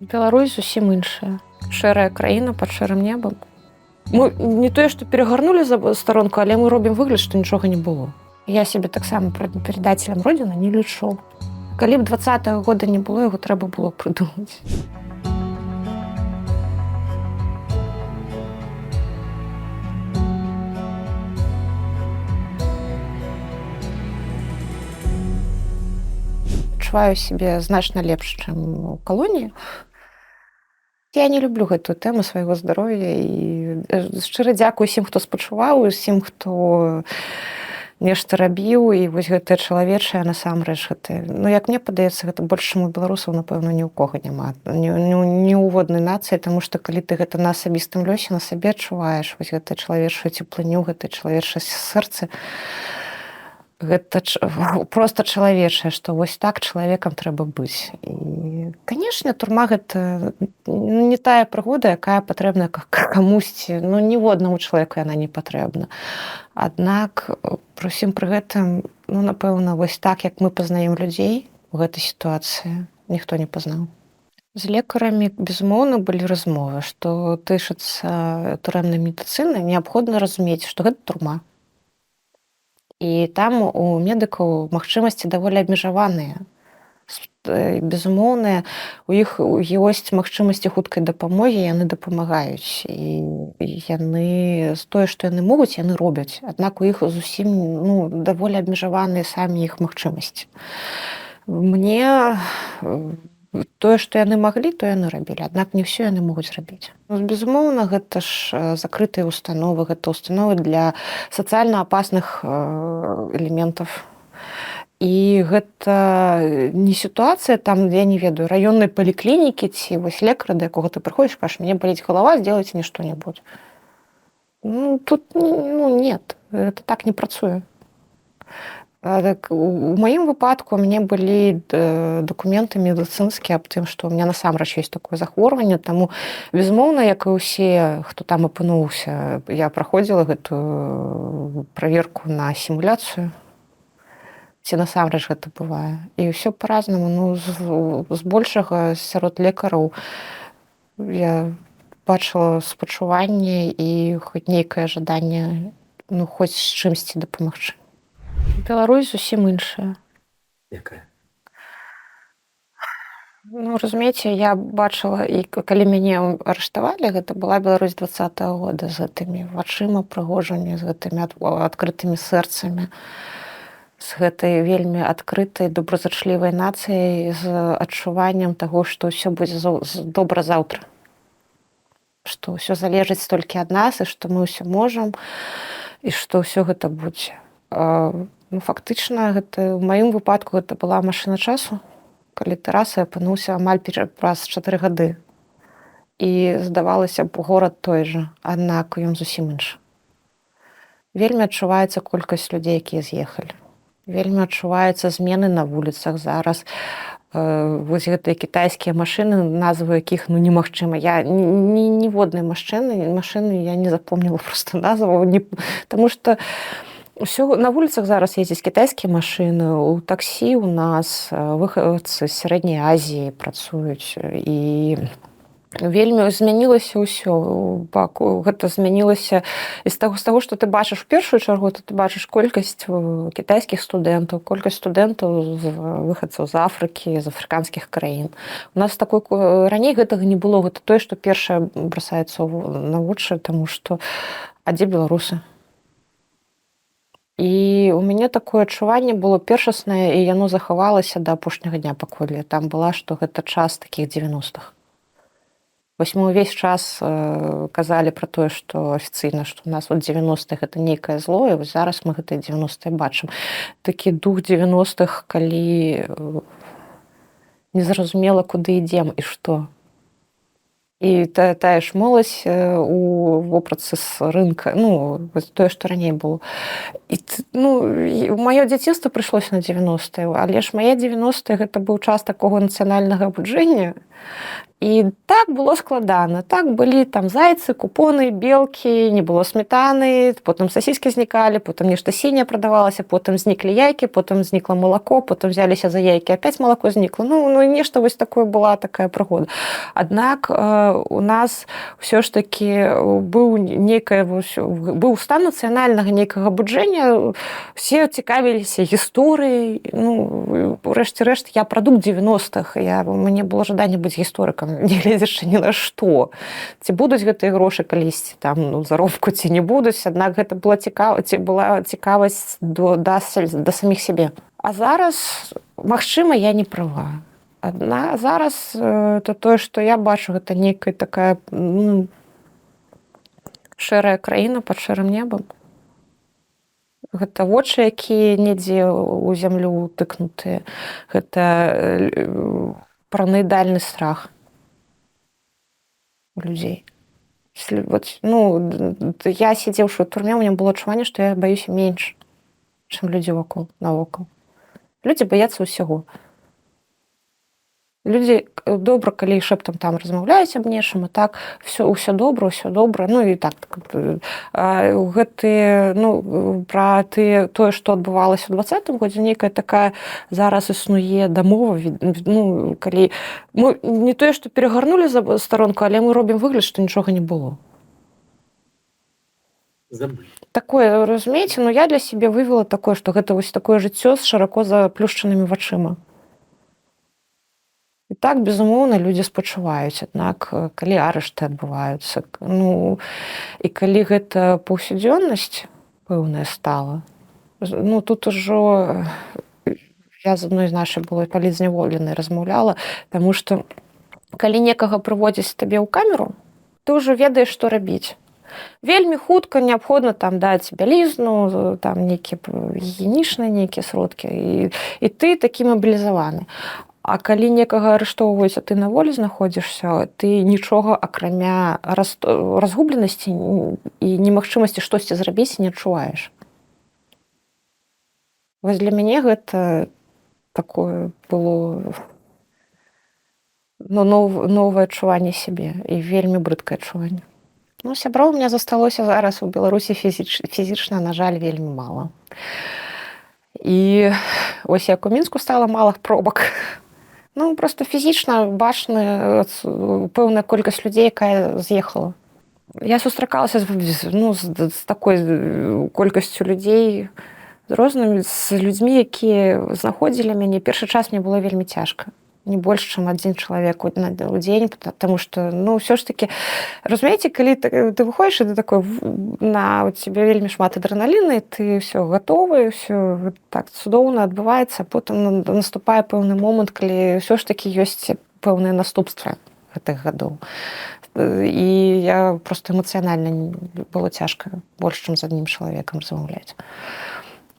Беларусь зусім іншая. Шэрая краіна пад шэрым небам. Мы не тое, што перагарнулі за старонку, але мы робім выгляд, што нічога не было. Я сябе таксама перадацелем родзіны не лічу. Калі б 20-го года не было, яго трэба было прыдумаць. Адчуваю сябе значна лепш, чым у калоніі. Я не люблю гэтую тэму свайго здароўя і шчыра дзякую усім, хто спачуваў, усім, хто нешта рабіў, і вось гэтае чалавечае насамрэч гэта. Ну, як мне падаецца, гэта больш, чым у беларусаў, напэўна, ні ў кога няма. Ні ў воднай нацыі, таму што калі ты гэта на асабістым лёсе, на сабе адчуваеш вось гэтае чалавечую цеплыню, гэтае чалавечае сэрца, гэта проста чалавечае, што вось так чалавекам трэба быць. І, канешне, турма гэта не тая прыгода, якая патрэбна камусьці, ну, ніводнаму чалавеку яна не патрэбна. Аднак, пры ўсім пры гэтым, ну, напэўна, вось так, як мы пазнаем людзей у гэтай сітуацыі, ніхто не пазнаў. З лекарамі, безумоўна, былі размовы, што тычыцца турэмнай медыцыны, неабходна разумець, што гэта турма. І там у медыкаў магчымасці даволі абмежаваныя. Безумоўна, у іх ёсць магчымасці хуткай дапамогі, яны дапамагаюць. І яны тое, што яны могуць, яны робяць. Аднак у іх зусім, ну, даволі абмежаваныя самі іх магчымасці. Мне тое, што яны маглі, то яны рабілі. Аднак не ўсё яны могуць рабіць. Безумоўна, гэта ж закрытыя установы, гэта установы для сацыяльна апасных элементаў. І гэта не сітуацыя там, я не ведаю, раённай паліклінікі ці вось лекара, да якога ты прыходзіш, кажаш, мне баліць галава, сделайце мне што-небудзь. Ну, тут, ну, нет, это так не працуе. У маім выпадку у мяне былі дакументы медыцынскія аб тым, што ў меня насамрэч ёсць такое захворванне, таму, безумоўна, як і ўсе, хто там апынуўся, я праходзіла гэтую праверку на сімуляцыю, ці насамрэч гэта бывае. І ўсё па-разнаму, ну, збольшага сярод лекараў я бачыла спачуванне і хоць нейкае жаданне, ну, хоць з чымсьці дапамагчы. Беларусь зусім іншая. Якая? Ну, разумееце, я бачыла, і калі мяне арыштавалі, гэта была Беларусь 20-го года з гэтымі вачыма прыгожымі, з гэтымі адкрытымі сэрцамі, з гэтай вельмі адкрытай, добразычлівай нацыяй, з адчуваннем таго, што ўсё будзе добра заўтра. Што ўсё залежыць толькі ад нас, і што мы ўсё можам, і што ўсё гэта будзе. Ну, фактычна, гэта, у маім выпадку гэта была машына часу, калі Тараса апынуўся амаль праз 4 гады. І здавалася б, горад той жа, аднак ён зусім іншы. Вельмі адчуваецца колькасць людзей, якія з'ехалі. Вельмі адчуваюцца змены на вуліцах зараз. Вось гэтыя кітайскія машыны, назву якіх, ну, немагчыма. Я ніводнай машыны я не запомніла проста назву, таму што ўсё на вуліцах зараз ездзяць кітайскія машыны, у таксі у нас выхадцы з сярэдняй Азіі працуюць, і вельмі змянілася ўсё. Гэта змянілася з таго, што ты бачыш у першую чаргу, ты бачыш колькасць кітайскіх студэнтаў, колькасць студэнтаў выхадцаў з Афрыкі, з афрыканскіх краін. У нас такой раней гэтага не было, гэта тое, што першае бросаецца на вочы, таму што а дзе беларусы? І у мяне такое адчуванне было першаснае, і яно захавалася да апошняга дня, пакуль я там была, што гэта час такіх 90-х. Вось мы ўвесь час казалі пра тое, што афіцыйна, што у нас от 90-х гэта нейкае зло, і вось зараз мы гэтыя 90-е бачым. Такі дух 90-х, калі незразумела, куды ідзем і што. І тая ж моладзь у вопратцы з рынка, ну, тое, што раней было. І, ну, маё дзяцінства прыйшлося на 90-е, але ж мае 90-е гэта быў час такога нацыянальнага абуджэння. І так было складана. Так былі там зайцы, купоны, белкі, не было сметаны, потым сасіскі знікалі, потым нешта сіняе прадавалася, потым зніклі яйкі, потым знікла малако, потым взяліся за яйкі, опять малако знікла. Ну нешта вось такое была такая прыгода. Аднак у нас ўсё ж такі быў стан нацыянальнага нейкага буджэння, все цікавіліся гісторыяй. Ну, рэшце рэшт, я прадукт 90-х, мне было жаданне быць гісторыкам, нягледзячы ні на што. Ці будуць гэтыя грошы калісьці там заробку, ці не будуць, аднак гэта была цікавасць да саміх сябе. А зараз, магчыма, я не права. Зараз то тое, што я бачу, гэта нейкая такая шэрая краіна пад шэрым небам. Гэта вочы, якія недзе ў зямлю тыкнутыя. Гэта параноідальны страх у людзей. Я сидзеўшы ў турме, у мяне было адчуванне, што я баюся менш, чым людзі навокал. Людзі баяцца ўсяго. Людзі добра, калі шэптам там размаўляюць аб нечым, а так ўсё добра, ну і так. Пра тое, што адбывалася ў 20-м годзе, нейкая такая зараз існуе дамова, калі мы не тое, што перагарнулі старонку, але мы робім выгляд, што нічога не было. Забылі. Такое, разумееце, я для сябе вывела такое, што гэта вось такое жыццё з шырако заплюшчанымі вачыма. І так, безумоўна, людзі спачуваюць, аднак калі арышты адбываюцца, і калі гэта паўсядзённасць пэўная стала, тут ужо я з адной з нашай былой палітзняволенай размаўляла, таму што калі некага прыводзяць табе ў камеру, ты ўжо ведаеш, што рабіць. Вельмі хутка неабходна там даць бялізну, там нейкія гігіенічныя нейкія сродкі, і ты такі мабілізаваны. А калі некага арыштоўваюць, а ты на волі знаходзішся, ты нічога акрамя разгубленасці і немагчымасці штосьці зрабіць не адчуваеш. Вось для мяне гэта такое было новае адчуванне сябе і вельмі брыдкае адчуванне. Сяброў у меня засталося зараз у Беларусі фізічна, на жаль, вельмі мала. І ось як у Мінску стала мала пробак. Просто фізічна бачна пэўная колькасць людзей, якая з'ехала. Я сустракалася з такой колькасцю людзей, з людзьмі, якія знаходзілі мяне. Першы час мне было вельмі цяжка. Не больш, чым адзін чалавек у дзень, потому што, ўсё ж такі, разумееце, калі ты выходзіш, і ты такой, у цябе вельмі шмат адрэналіны, ты ўсё гатовы, ўсё так цудоўна адбываецца, а потым наступае пэўны момант, калі ўсё ж такі ёсць пэўныя наступствы гэтых гадоў. І я проста эмацыянальна было цяжка больш, чым з адным чалавекам размаўляць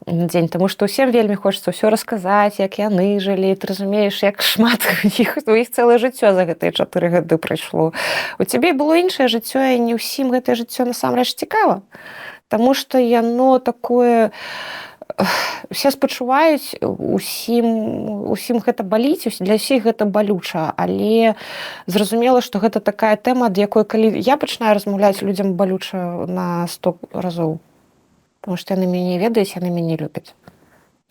дзень, таму што ўсім вельмі хочацца ўсё расказаць, як яны жылі, ты разумееш, як шмат у іх цэлае жыццё за гэтыя 4 гады прайшло. У цябе было іншае жыццё, і не ўсім гэтае жыццё насамрэч цікава, таму што яно такое, усе спачуваюць, усім гэта баліць, для ўсіх гэта балюча, але зразумела, што гэта такая тэма, ад якой, калі я пачынаю размаўляць, людзям балюча на 100 разоў. Потому што яны мяне ведаюць, яны мяне любяць.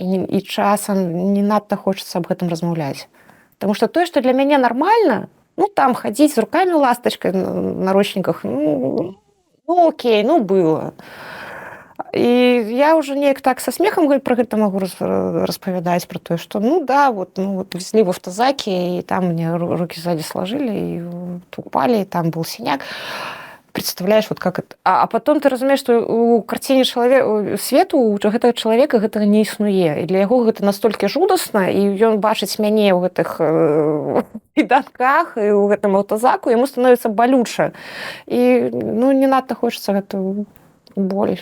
І часам не надта хочацца аб гэтым размаўляць. Таму што тое, што для мяне нармальна, там хадзіць з рукамі ластачкай на наручніках, окей, было. І я ўжо неяк так са смехам пра гэта магу распавядаць, пра тое, што везлі в автозакі, і там мне рукі ззаді слажылі, і упалі, і там быў сіняк. Представляешь, вот как это. А потом ты разумееш, што у карціне свету у гэтага чалавека гэтага не існуе. І для яго гэта настолькі жудасна, і ён бачыць мяне ў гэтых піданках і ў гэтым аўтазаку, яму становіцца балюча. І не надта хочацца гэту боль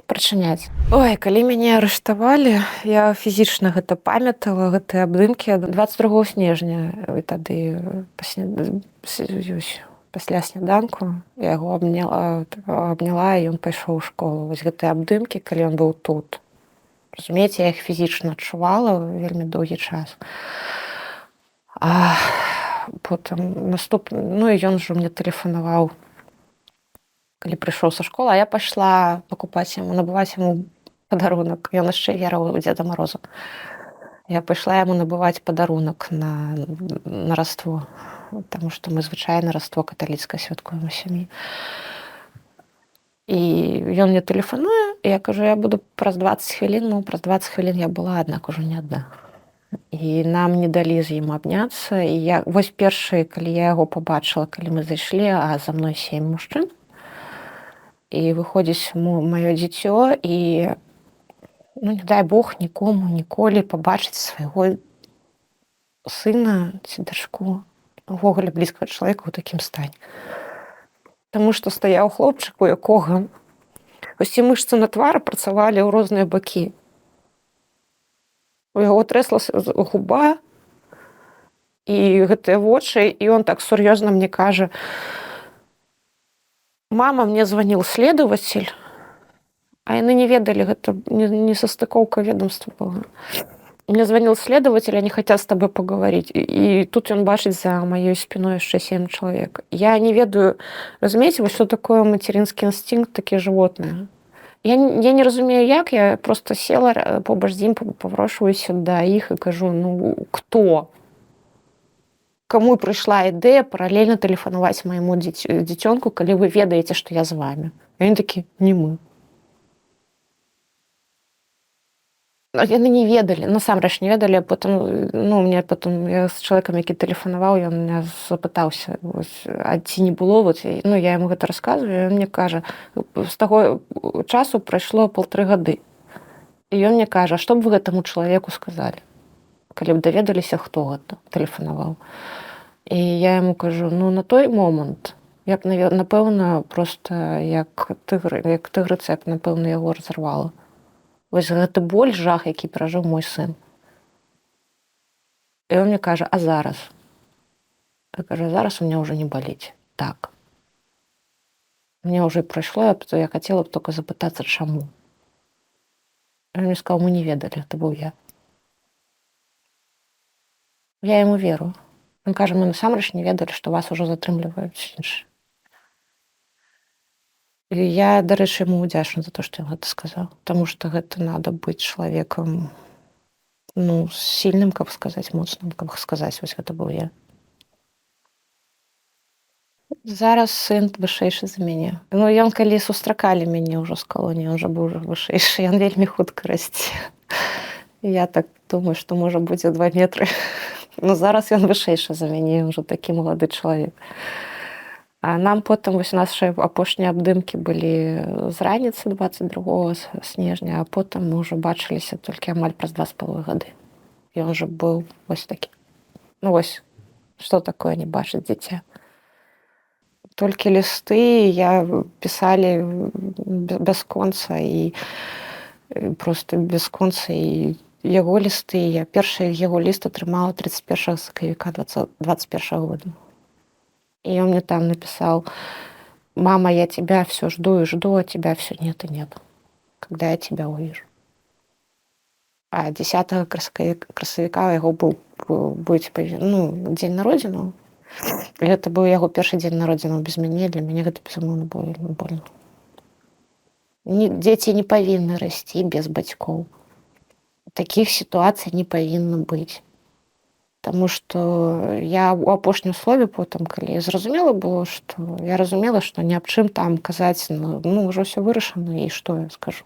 прычыняць. Ой, калі мяне арыштавалі, я фізічна гэта памятала, гэтыя абдымкі 22 снежня. І тады пасля сняданку я яго абняла, і ён пайшоў у школу. Вось гэтыя абдымкі, калі ён быў тут. Разумееце, я іх фізічна адчувала вельмі доўгі час. потым наступны і ён жа мне тэлефанаваў, калі прыйшоў са школы, а я пайшла набываць яму падарунак. Ён яшчэ верыў у Дзеда Мароза. Я пайшла яму набываць падарунак на Раство, таму што мы звычайна Раство каталіцкае святкуем у сям'і. І ён мне тэлефануе, і я кажу, я буду праз 20 хвілін, праз 20 хвілін я была, аднак ужо не адна. І нам не далі з ім абняцца. І вось першы, калі я яго пабачыла, калі мы зайшлі, а за мной 7 мужчын. І выходзіць маё дзіцё, і не дай Бог нікому ніколі пабачыць свайго сына ці дачку, увогуле блізкага чалавека ў такім стане. Таму што стаяў хлопчык, у якога усе мышцы на твары працавалі ў розныя бакі. У яго трэслася губа і гэтыя вочы, і ён так сур'ёзна мне кажа: «Мама, мне звонил следователь», а яны не ведалі, гэта не састыкоўка ведомства была. Мне звонил следователь, они хотят с тобой поговорить. И тут он бачыць за маёй спиной яшчэ 7 чалавек. Я не ведаю, разумееце, вось што такое матэрінскі інстынкт, такі жывотныя. Я не разумею, як, я просто села побач з ім, паврошваюся да іх і кажу, кто? Каму прыйшла ідэя паралельна тэлефанаваць майму дзіцёнку, калі вы ведаеце, што я з вами? І ён такі: не мы. Яны не ведалі, насамрэч не ведалі, а потым, я з чалавекам, які тэлефанаваў, ён меня запытаўся, а ці не было, я яму гэта расказваю, ён мне кажа, з таго часу прайшло 1,5 гады. І ён мне кажа, што б вы гэтаму чалавеку сказалі, калі б даведаліся, хто гэта тэлефанаваў. І я яму кажу, на той момант, я б, напэўна, проста як тыгрыца, як, напэўна, яго разарвала. Вось гэты боль, жах, які перажыў мой сын. І он мне кажа, а зараз? Я кажу, зараз у меня уже не боліць. Так. Мне уже прайшло, я хотела б только запытацца, чаму. Он мне сказал, мы не ведалі, это быў я. Я ему веру. Он кажа, мы насамрэч не ведалі, што вас ужо затрымліваюць іншыя. І я, дарэчы, яму удзячна за то, што ён гэта сказаў. Таму што гэта надо быць чалавекам, сильным, каб сказаць, моцным, каб сказаць, вось гэта быў я. Зараз сын вышэйшы за мяне. Ён калі сустракалі мяне ўжо з калоніі, ён жа быў ўжо вышэйшы, ён вельмі хутка расце. Я так думаю, што можа будзе 2 метры. Зараз ён вышэйшы за мяне, ён ужо такі малады чалавек. А нам потым, вось нашы апошнія абдымкі былі з раніцы 22 снежня, а потым мы ўжо бачыліся толькі амаль праз 2,5 гады. І ён жа быў вось такі. Што такое не бачыць дзіця? Толькі лісты я пісалі бясконца і проста бясконца, і яго лісты. Я першы яго ліст атрымала 31 сакавіка 2021 года. И он мне там написал: «Мама, я тебя все жду и жду, а тебя все нет и нет. Когда я тебя увижу?» А 10 красавіка у яго быць дзень народзінаў. Гэта быў яго першы дзень народзінаў без мяне. Для мяне гэта безумоўна было больно. Дзеці не павінны расці без бацькоў. Такіх сітуацый не павінна быць. Таму што я ў апошнім слове потым, калі зразумела было, што я разумела, што ні аб чым там казаць, ўжо ўсё вырашана, і што я скажу.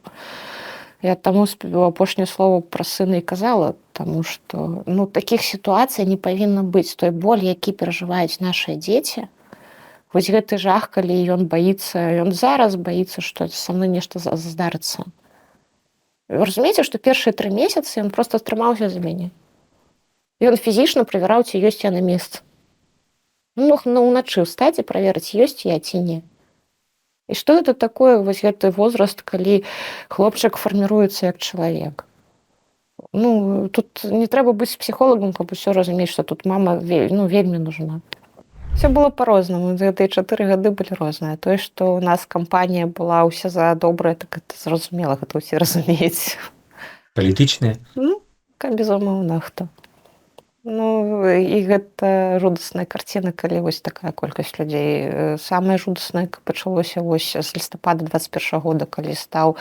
Я таму апошняе слово пра сына і казала, таму што такіх сітуацый не павінна быць. Той боль, які перажываюць нашыя дзеці, вось гэты жах, калі ён баіцца, ён зараз баіцца, што са мной нешта здарыцца. Разумееце, што першыя 3 месяцы ён проста трымаўся за мяне. Ён фізічна правяраў, ці ёсць я на месцы. Мог ўначы ўстаць і праверыць, ёсць я ці не. І што гэта такое, вось гэты возраст, калі хлопчык фарміруецца як чалавек? Тут не трэба быць псіхолагам, каб усё разумець, што тут мама вельмі нужна. Все было па-рознаму. Гэтыя 4 гады былі розныя. Тое, што ў нас кампанія была ўся за добрае, так гэта зразумела, гэта ўсе разумеюць. Палітычныя? Безумоўна, хто. Ну і гэта жудасная карціна, калі вось такая колькасць людзей. Самае жудаснае пачалося вось з лістапада 21 года, калі стаў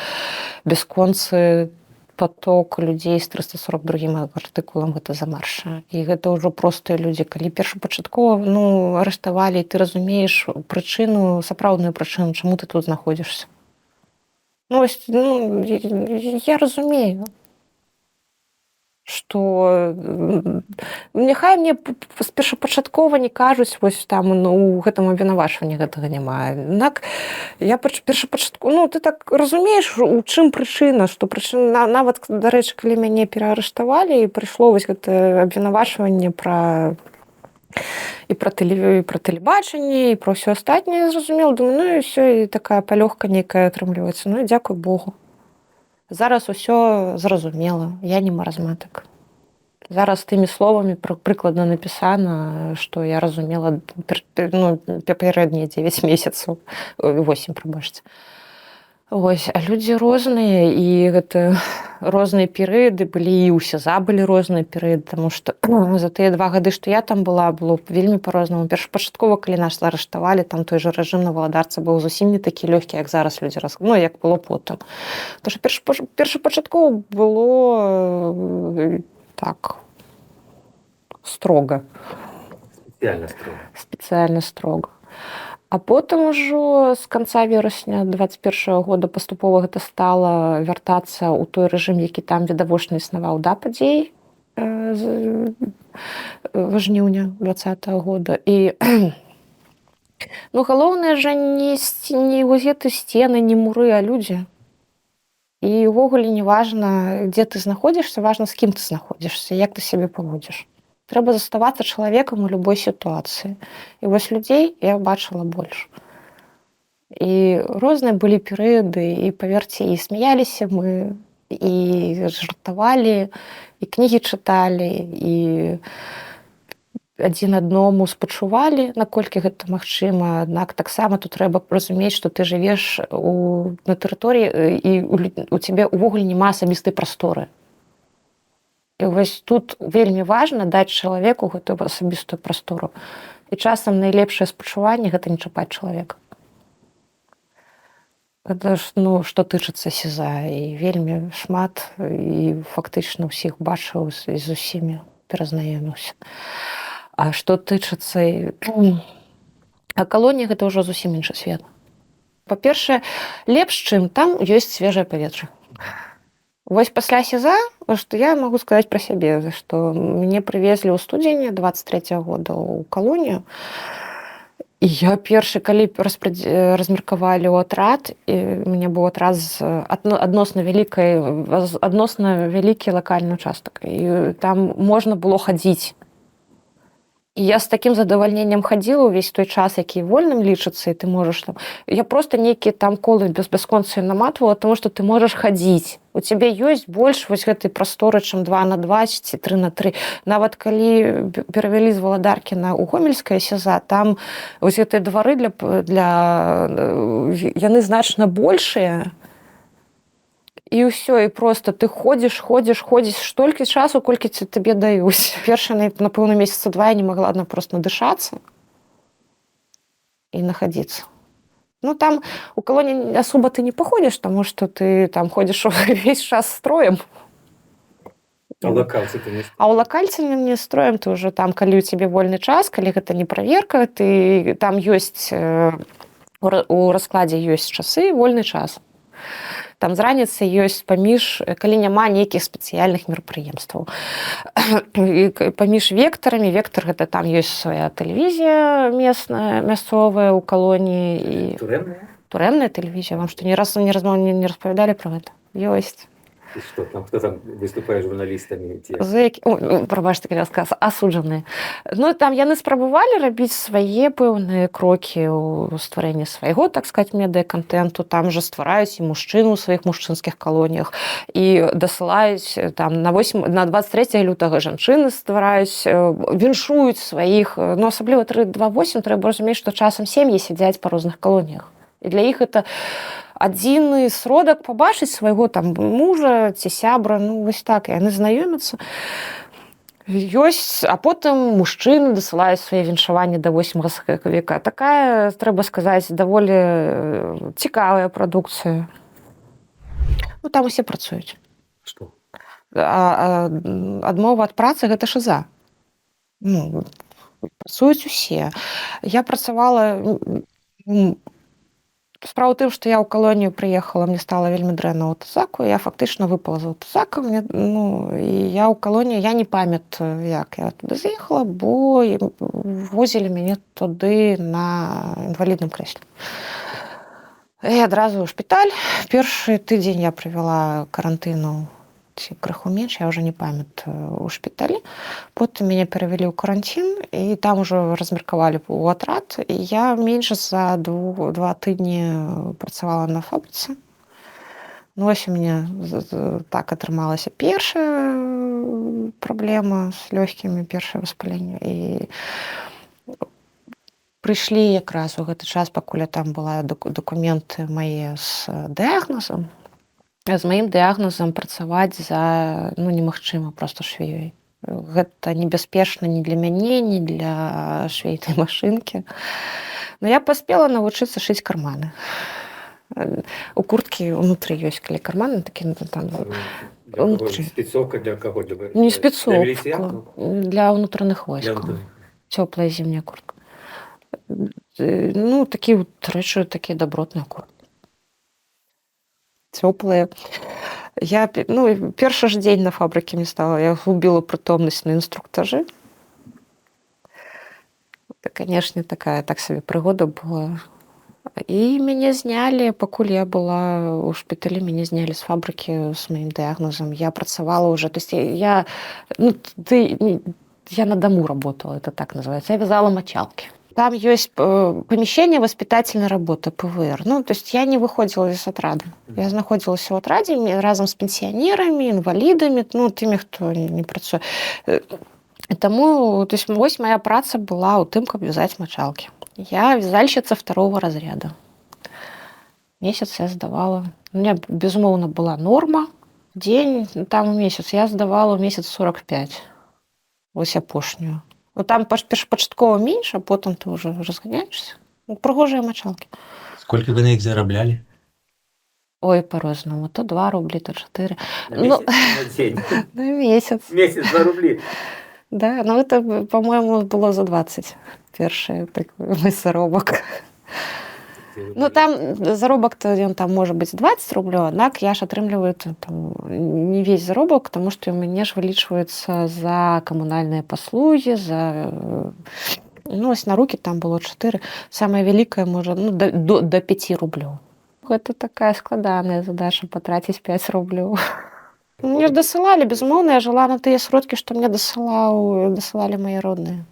бясконцы поток людзей з 342 артыкулам гэта замарша. І гэта ўжо простыя людзі, калі першапачаткова арыштавалі, ты разумееш прычыну, сапраўдную прычыну, чаму ты тут знаходзішся. Я разумею, што няхай мне першапачаткова не кажуць вось там у гэтым абвінавачванні гэтага няма. Аднак я першапачаткова ты так разумееш, у чым прычына, што прычына нават, дарэчы, калі мяне пераарыштавалі і прыйшло вось гэта абвінавачванне пра тэлебачанне і пра ўсё астатняе, зразумела, думаю, і ўсё, і такая палёгка нейкая атрымліваецца. І дзякуй Богу. Зараз усё зразумела, я не маразматык. Зараз тымі словамі прыкладна напісана, што я разумела папярэднія 9 месяцаў, 8, прабачце. Вось, а людзі розныя, і гэта розныя перыяды былі, і ў СІЗА былі розныя перыяды, таму што за тыя 2 гады, што я там было вельмі па-рознаму. Першапачаткова, калі нас арыштавалі, там той жа рэжым на валадарцы быў зусім не такі лёгкі, як зараз людзі як было потым. Таму што першапачаткова было так строга. Спецыяльна строга. А потым ужо з канца верасня 21 года паступова гэта стала вяртацца ў той рэжым, які там відавочна існаваў да падзей жніўня 20 года. І галоўнае жа не гэты сцены, не муры, а людзі. І ўвогуле не важна, дзе ты знаходзішся, важна, з кім ты знаходзішся, як ты сябе паводзіш. Трэба заставацца чалавекам у любой сітуацыі. І вось людзей я бачыла больш. І розныя былі перыяды, і, паверце, і смяяліся мы, і жартавалі, і кнігі чыталі, і адзін аднаму спачувалі, наколькі гэта магчыма. Аднак таксама тут трэба разумець, што ты жывеш на тэрыторыі, і у цябе ўвогуле няма асабістай прасторы. І вось тут вельмі важна даць чалавеку гэтую асабістую прастору. І часам найлепшае спачуванне гэта не чапаць чалавека. Гэта ж, што тычыцца СІЗА, і вельмі шмат, і фактычна ўсіх бачыў, і з усімі перазнаёміўся. А што тычыцца калоніі, гэта ўжо зусім іншы свет. Па-першае, лепш, чым там ёсць свежае паветра. Вось пасля СІЗА, што я магу сказаць пра сябе, што мяне прывезлі ў студзені 23 года ў калонію. І я першы, калі размеркавалі ў атрад, і у мяне быў атрад з адносна вялікі лакальны участак. І там можна было хадзіць. І я з такім задавальненнем хадзіла ўвесь той час, які вольным лічыцца, і ты можаш там... Я проста нейкія там колы бясконцыя наматвала, таму што ты можаш хадзіць. У цябе ёсць больш вось гэтай прасторы, чым 2x2 ці 3x3. Нават калі перавялі з валадаркі на гомельскае СІЗА, там вось гэтыя двары яны значна большыя. І ўсё, і проста ты ходзіш столькі часу, колькі табе даюць. Першы, напэўна, месяца 2 я не магла проста надышацца і нахадзіцца. Там у калоніі асоба ты не паходзіш, таму што ты там ходзіш увесь час строем. А лакальцы ты не строем? А ў лакальцы не строем, ты ўжо там, калі ў цябе вольны час, калі гэта не праверка, ты там ёсць, у раскладзе ёсць часы, вольны час. Там з раніцы ёсць калі няма нейкіх спецыяльных мерапрыемстваў. Паміж вектарамі, вектар гэта там ёсць свая тэлевізія мясцовая ў калоніі. Турэмная тэлевізія. Вам што ні разу не распавядалі пра гэта? Ёсць. І што там, хто там выступае журналістамі? Прабачце, калі сказ, асуджаныя. Там яны спрабавалі рабіць свае пэўныя крокі ў стварэнні свайго, так сказаць, медыа-кантэнту. Там жа ствараюць і мужчыны ў сваіх мужчынскіх калоніях, і дасылаюць там на 23 лютага жанчыны ствараюць, віншуюць сваіх, асабліва 328, трэба разумець, што часам сем'і сядзяць па розных калоніях. І для іх гэта адзіны сродак пабачыць свайго там мужа ці сябра, вось так, і яны знаёмяцца. Ёсць, а потым мужчыны дасылаюць свае віншаванні да 8 сакавіка. Такая, трэба сказаць, даволі цікавая прадукцыя. Ну, там усе працуюць. Што? Адмова ад працы гэта шыза. Ну, працуюць усе. Я працавала... Справа ў тым, што я ў калонію прыехала, мне стала вельмі дрэнна ў Тазаку, я фактычна выпала з Тазака, і я ў калонію, я не памятаю, як я туды заехала, бо возілі мяне туды на інвалідным крэсле. І адразу ў шпіталь. Першы тыдзень я правяла карантыну, ці крыху менш, я ўжо не памятаю, у шпіталі. Потым мяне перавялі ў каранцін, і там ужо размеркавалі ў атрад. І я менш за 2 тыдні працавала на фабрыцы. Ну, вось у мяне так атрымалася першая праблема з лёгкімі, першае воспаленне. І прыйшлі якраз у гэты час, пакуль там была дакументы мае з дыягназам. З маім дыягназам працаваць немагчыма проста швеёй. Гэта небяспечна ні для мяне, ні для швейнай машынкі. Но я паспела навучыцца шыць карманы. У курткі ўнутры ёсць, калі карманы, такі там... Спецовка для каго? Не спецовка, для ўнутраных войскаў. Цёплая зімняя куртка. Ну, такі, рэчы, такі дабротныя курткі. Цёплыя. Я, першы ж дзень на фабрыкі мне стала, я губіла прытомнасць на інструктажы. Это, канешне, такая так сабе прыгода была. І мяне знялі, пакуль я была ў шпіталі, мяне знялі з фабрыкі з маім дыягназам. Я працавала ўжо, то есть я на дому работала, это так называется. Я вязала мочалки. Там есть помещение воспитательной работы, ПВР. Ну, то есть я не выходила из отряда. Я находилась в отраде разом с пенсионерами, инвалидами, теми, кто не працуе. Тому, то есть, вось моя праца была у тым, каб вязать мочалки. Я вязальщица 2-го разряда. Месяц я сдавала. У меня, безумоўна, была норма. День, там месяц. Я сдавала месяц 45. Вось апошнюю. Там першапачаткова менш, а потым ты ўжо разганяешься. Прыгожыя мачалкі. Сколько вы на іх зараблялі? Ой, по-рознаму. То 2 рублі, то 4. На дзень? На месяц. Месяц 2 рублі? Да, это, по-моему, было за 20. Першы мой заробак. Там заробак-то ён там можа быць 20 рублёў, аднак я ж атрымліваю там не весь заробак, тому што ў мяне ж вылічваецца за камунальныя паслугі, за... Ось на рукі там было 4. Самае вялікае можа до 5 рублёў. Гэта такая складаная задача патраціць 5 рублёў. Мне ж дасылалі, безумоўна, я жыла на тыя сродкі, што мне дасылалі мае родныя.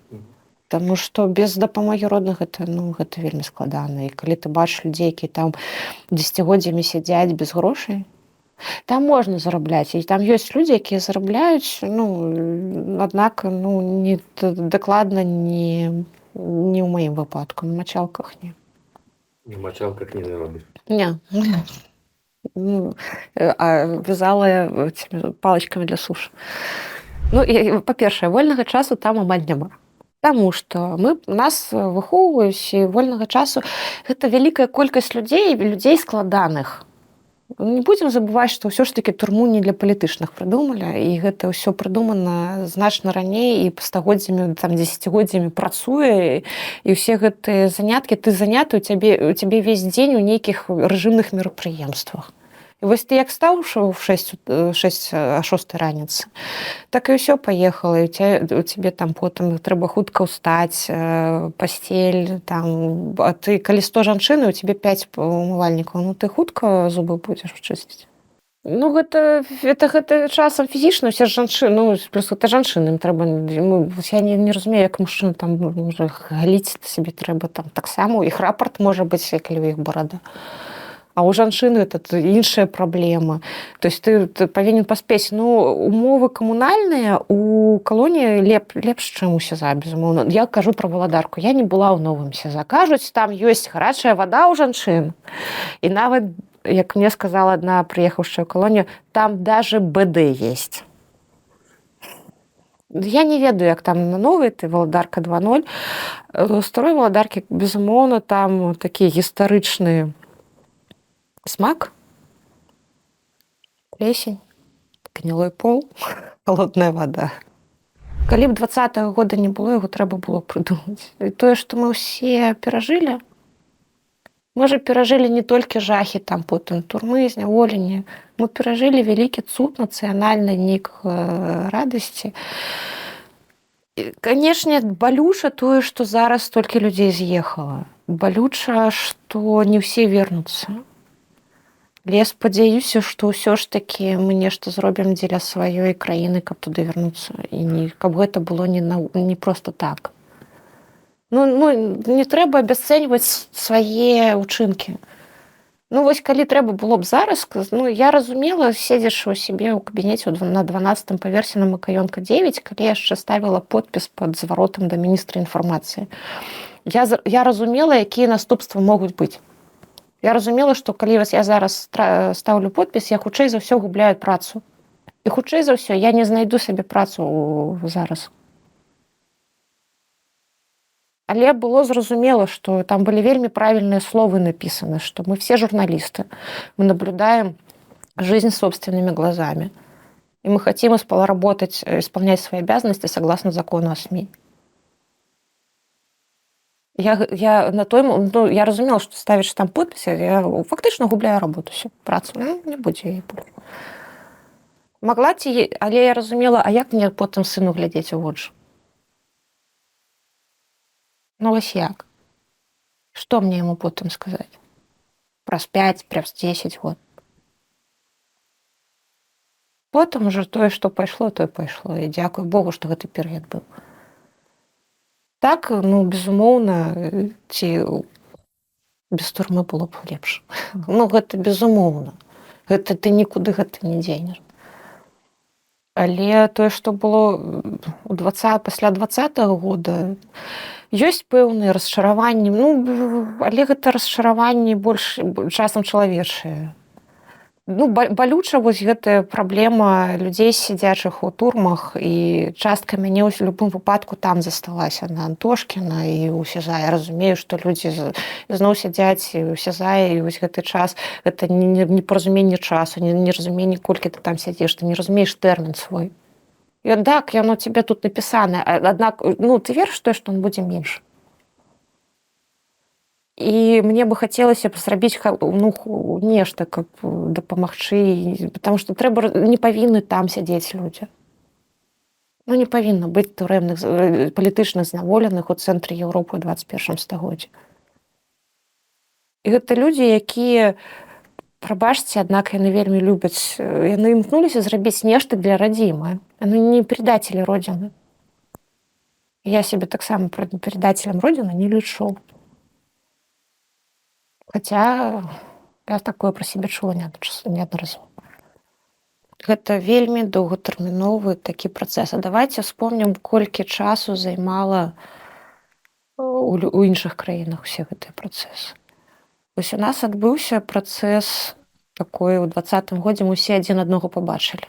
Таму што без дапамогі родных гэта вельмі складана. І калі ты бачыш людзей, якія там дзесяцігоддзямі сядзяць без грошай, там можна зарабляць. І там ёсць людзі, якія зарабляюць, аднак не дакладна не ў маім выпадку, на мачалках не. На мачалках не заробіш? Не. А вязала я палачкамі для суш. Па-першае, вольнага часу там амаль няма. Таму што нас выхоўваюць, і вольнага часу гэта вялікая колькасць людзей складаных. Не будзем забываць, што ўсё ж такі турму не для палітычных прыдумалі, і гэта ўсё прыдумана значна раней, і стагоддзямі, там, дзесяцігоддзямі працуе, і ўсе гэтыя заняткі, ты заняты, у цябе весь дзень у нейкіх рэжымных мерапрыемствах. І вось ты як стаў у 6 раніцы, так і ўсё паехала, і у цябе там потым трэба хутка ўстаць, пасцель, там, а ты, калі 100 жанчыны, у цябе 5 умывальнікаў, ты хутка зубы будзеш чысціць. Гэта часам фізічна, усе жанчыны, плюс гэта жанчыны, ім трэба, я не разумею, як мужчына там галіць сабе трэба, там таксама, у іх рапарт можа быць, калі у іх барада. А у жанчыны это іншая праблема. То есть ты павінен паспець. Умовы камунальныя у калоніі лепш, чым у СІЗА, безумоўна. Я кажу пра Валадарку. Я не была ў новым СІЗА. Кажуць, там ёсць гарачая вада ў жанчын. І нават, як мне сказала адна прыехаўшая ў калонію, там даже БД есть. Я не ведаю, як там на новай ты валадарка 2.0. Старой валадаркі, безумоўна, там такі гістарычны смак, плесень, гнілой пол, холодная вода. Калі б 20-го года не было, яго трэба было прыдумаць. І тое, што мы ўсе перажылі, мы же перажылі не толькі жахі, там потым турмы, зняволенне. Мы перажылі вялікі цуд нацыянальнай нейкай радасці. Канешне, балюча тое, што зараз столькі людзей з'ехала. Балюча, што не ўсе вернуцца. Але я спадзяюся, што ўсё ж такі мы нешта зробім дзеля сваёй краіны, каб туды вярнуцца. І каб гэта было не проста так. Ну, не трэба абясцэньваць свае ўчынкі. Ну, вось калі трэба было б зараз, я разумела, седзячы ў сябе ў кабінеце на 12-м паверсе на Макаёнка 9, калі я яшчэ ставіла подпіс пад зваротам да міністра інфармацыі. Я разумела, якія наступствы могуць быць. Я разумела, што калі я зараз ставлю подпіс, я хутчэй за ўсё губляю працу. І хутчэй за ўсё я не знайду сабе працу зараз. Але было зразумела, што там былі вельмі правільныя словы напісаны, што мы все журналисты, мы наблюдаем жизнь собственными глазами. И мы хотим исполнять свои обязанности согласно закону о СМИ. Я разумела, што ставіш там подпісы, я фактычна губляю работу, працу. Не будзе яе. Магла ці, але я разумела, а як мне потым сыну глядзець у вочы? Ну, вось як? Што мне яму потым сказаць? Праз 5, праз 10 год. Потым уже тое, што пайшло, тое пайшло. І дзякуй Богу, што гэты перыяд быў. Так, безумоўна, ці без турмы было б лепш. Гэта безумоўна. Гэта ты нікуды гэта не дзенеш. Але тое, што было пасля 20-го года, ёсць пэўныя расчараванні, але гэта расчараванні больш часам чалавечыя. Балюча вось гэтая праблема людзей, сядзячых у турмах, і частка мяне ў любым выпадку там засталася, на Антошкіна і ў СІЗА. Я разумею, што людзі зноў сядзяць і ў СІЗА, і вось гэты час, гэта непаразуменне часу, неразуменне, колькі ты там сядзіш, ты не разумееш тэрмін свой. І так, яно цябе тут напісана, аднак, ты верыш тое, што ён будзе менш. І мне бы хацелася б зрабіць нешта, каб дапамагчы, потому што не павінны там сядзець людзі. Не павінна быць турэмных палітычных зняволеных у цэнтры Еўропы ў 21 стагоддзі. І гэта людзі, якія, прабачце, аднак яны вельмі любяць, яны імкнуліся зрабіць нешта для радзімы. Яны не предателі родзіны. Я сябе таксама предателем родзіны не лічу. Хаця я такое пра сябе чула неаднаразова. Гэта вельмі доўгатэрміновы такі працэс. А давайце вспомнім, колькі часу займала у іншых краінах усе гэтыя працэсы. Вось у нас адбыўся працэс такой у 20-м годзе, мы ўсе адзін аднаго пабачылі.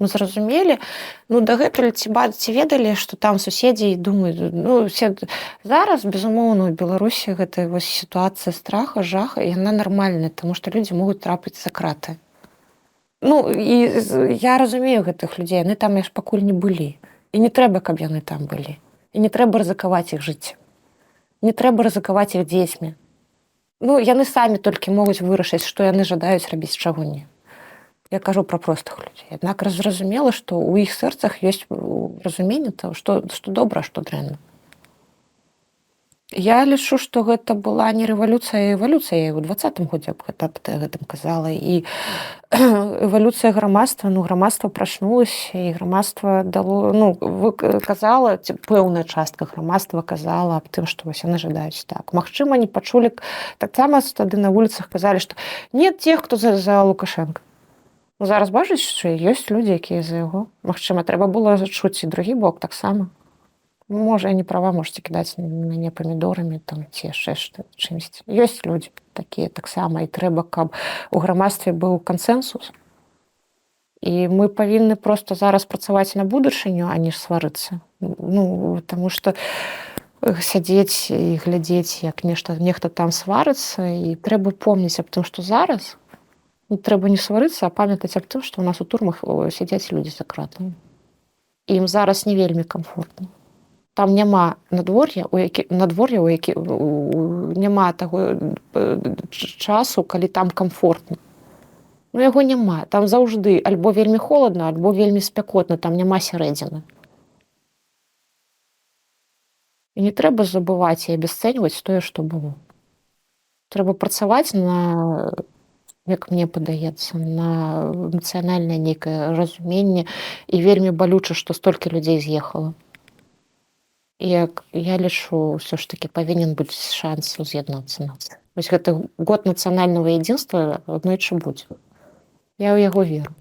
Мы зразумелі, дагэтуль ці ведалі, што там суседзі думаюць, зараз, безумоўна, у Беларусі гэта вось сітуацыя страха, жаха, яна нармальная, таму што людзі могуць трапіць за краты. І я разумею гэтых людзей, яны там яшчэ пакуль не былі. І не трэба, каб яны там былі. І не трэба рызыкаваць іх жыццем. Не трэба рызыкаваць іх дзецьмі. Яны самі толькі могуць вырашыць, што яны жадаюць рабіць, чаго не. Я кажу пра простых людзей. Аднак зразумела, што ў іх сэрцах ёсць разуменне того, што добра, а што дрэнна. Я лічу, што гэта была не рэвалюцыя, а эвалюцыя. Я ў 20-м годзе аб гэтым казала. І эвалюцыя грамадства, грамадства прачнулася, і грамадства дало, казала, пэўная частка грамадства казала аб тым, што вось яны жадаюць так. Магчыма, не пачулі, таксама тады на вуліцах казалі, што нет тех, хто за Лукашенка. Зараз бачыць, што ёсць людзі, якія за яго. Магчыма, трэба было чуць і другі бок таксама. Можа, я не права, можаце кідаць на мяне памідорамі, ці яшчэ чымсьці. Ёсць людзі такія таксама, і трэба, каб у грамадстве быў кансэнсус. І мы павінны проста зараз працаваць на будучыню, а не сварыцца. Ну, таму што сядзець і глядзець, як нехта там сварыцца, і трэба помніць аб тым, што зараз трэба не сварыцца, а памятаць аб тым, што ў нас у турмах сядзяць людзі за кратамі. І ім зараз не вельмі камфортна. Там няма надвор'я, няма таго часу, калі там камфортна. Ну, яго няма. Там заўжды альбо вельмі холадна, альбо вельмі спякотна, там няма сярэдзіны. І не трэба забываць і абясцэньваць тое, што было. Трэба працаваць на, як мне падаецца, на нацыянальнае нейкае разуменне, і вельмі балюча, што столькі людзей з'ехала. І я лічу, ўсё ж такі павінен быць шанс уз'яднацца нацыі. Вось гэты год нацыянальнага едзінства аднойчы будзе. Я ў яго веру.